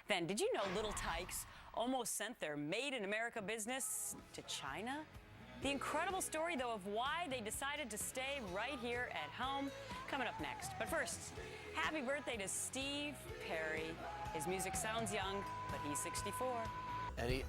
Then, did you know little Tikes almost sent their Made in America business to China? The incredible story, though, of why they decided to stay right here at home, coming up next. But first, happy birthday to Steve Perry. His music sounds young, but he's 64.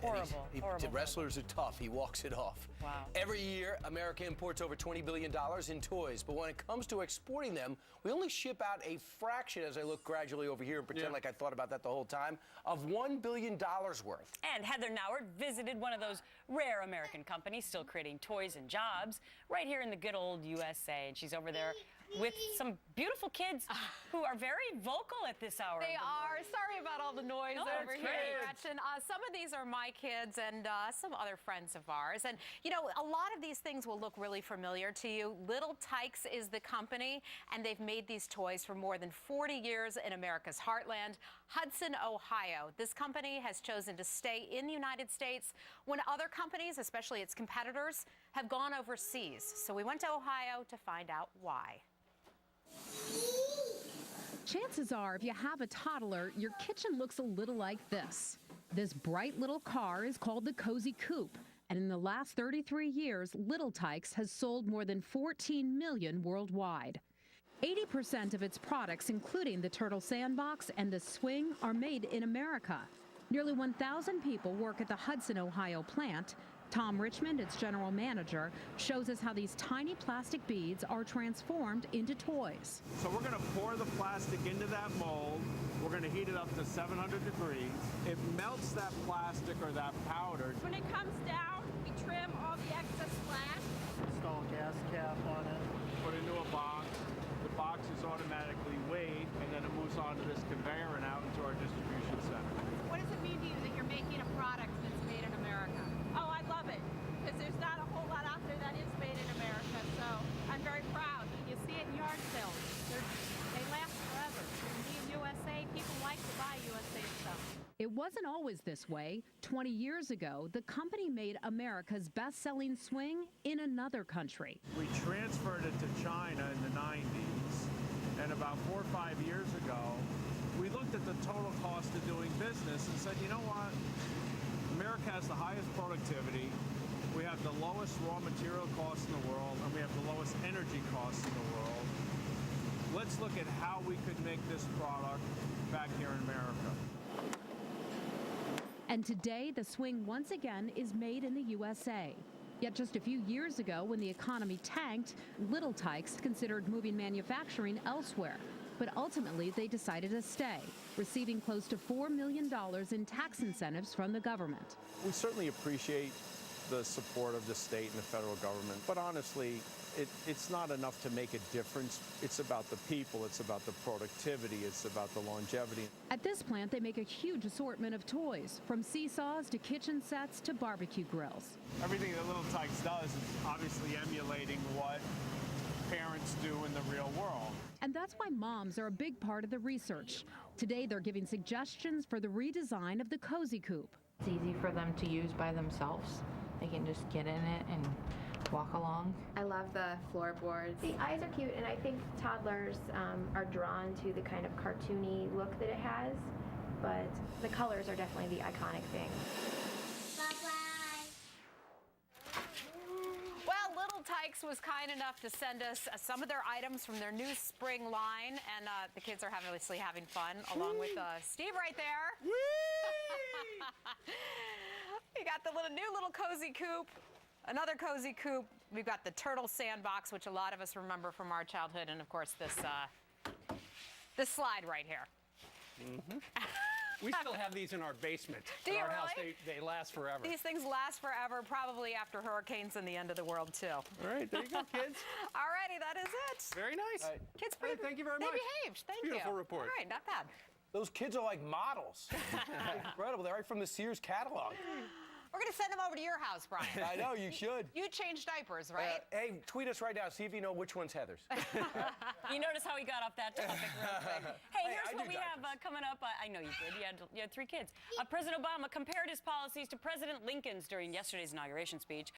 Horrible. Wrestlers are tough. He walks it off. Wow. Every year, America imports over $20 billion in toys. But when it comes to exporting them, we only ship out a fraction, as I look gradually over here and pretend like I thought about that the whole time, of $1 billion worth. And Heather Nauert visited one of those rare American companies still creating toys and jobs right here in the good old USA. And she's over there with some beautiful kids who are very vocal at this hour. They are. Sorry about all the noise over here, kids. Gretchen. Some of these are my kids and some other friends of ours. And, you know, a lot of these things will look really familiar to you. Little Tikes is the company, and they've made these toys for more than 40 years in America's heartland, Hudson, Ohio. This company has chosen to stay in the United States when other companies, especially its competitors, have gone overseas. So we went to Ohio to find out why. Chances are, if you have a toddler, your kitchen looks a little like this. This bright little car is called the Cozy Coupe, and in the last 33 years, Little Tikes has sold more than 14 million worldwide. 80% of its products, including the Turtle Sandbox and the Swing, are made in America. Nearly 1,000 people work at the Hudson, Ohio plant. Tom Richmond, its general manager, shows us how these tiny plastic beads are transformed into toys. So we're going to pour the plastic into that mold. We're going to heat it up to 700 degrees. It melts that plastic or that powder. When it comes down, we trim all the excess flash. Install a gas cap on it. Put it into a box. The box is automatically weighed, and then it moves on to this conveyor and out into our distribution center. What does it mean to you that you're making a product that's made in America? Oh, I love it, because there's not a whole lot out there that is made in America, so I'm very proud. You see it in yard sales. They last forever. In USA, people like to buy USA stuff. It wasn't always this way. 20 years ago, the company made America's best-selling swing in another country. We transferred it to China in the 90s, and about 4 or 5 years ago, we looked at the total cost of doing business and said, you know what? America has the highest productivity, we have the lowest raw material costs in the world, and we have the lowest energy costs in the world. Let's look at how we could make this product back here in America. And today, the swing once again is made in the USA. Yet just a few years ago, when the economy tanked, Little Tikes considered moving manufacturing elsewhere. But ultimately, they decided to stay, receiving close to $4 million in tax incentives from the government. We certainly appreciate the support of the state and the federal government, but honestly, it's not enough to make a difference. It's about the people, it's about the productivity, it's about the longevity. At this plant, they make a huge assortment of toys, from seesaws to kitchen sets to barbecue grills. Everything that Little Tikes does is obviously emulating what parents do in the real world. And that's why moms are a big part of the research. Today, they're giving suggestions for the redesign of the Cozy Coupe. It's easy for them to use by themselves. They can just get in it and walk along. I love the floorboards. The eyes are cute, and I think toddlers are drawn to the kind of cartoony look that it has, but the colors are definitely the iconic thing. Well, Little Tikes was kind enough to send us some of their items from their new spring line, and the kids are obviously having fun, along with Steve right there. We got the new little Cozy Coupe, another Cozy Coupe. We've got the Turtle Sandbox, which a lot of us remember from our childhood, and of course this slide right here. We still have these in our basement. Do you in our really? house. They last forever. These things last forever, probably after hurricanes and the end of the world, too. All right, there you go, kids. All righty, that is it. Very nice. Right. Kids, Hey, thank you very much. They behaved. Thank you. Beautiful report. All right, not bad. Those kids are like models. Incredible. They're right from the Sears catalog. We're going to send them over to your house, Brian. I know, you should. You change diapers, right? Hey, tweet us right now. See if you know which one's Heather's. You notice how he got off that topic real quick. Hey, here's I what do we have coming up. I know you did. You had 3 kids. President Obama compared his policies to President Lincoln's during yesterday's inauguration speech.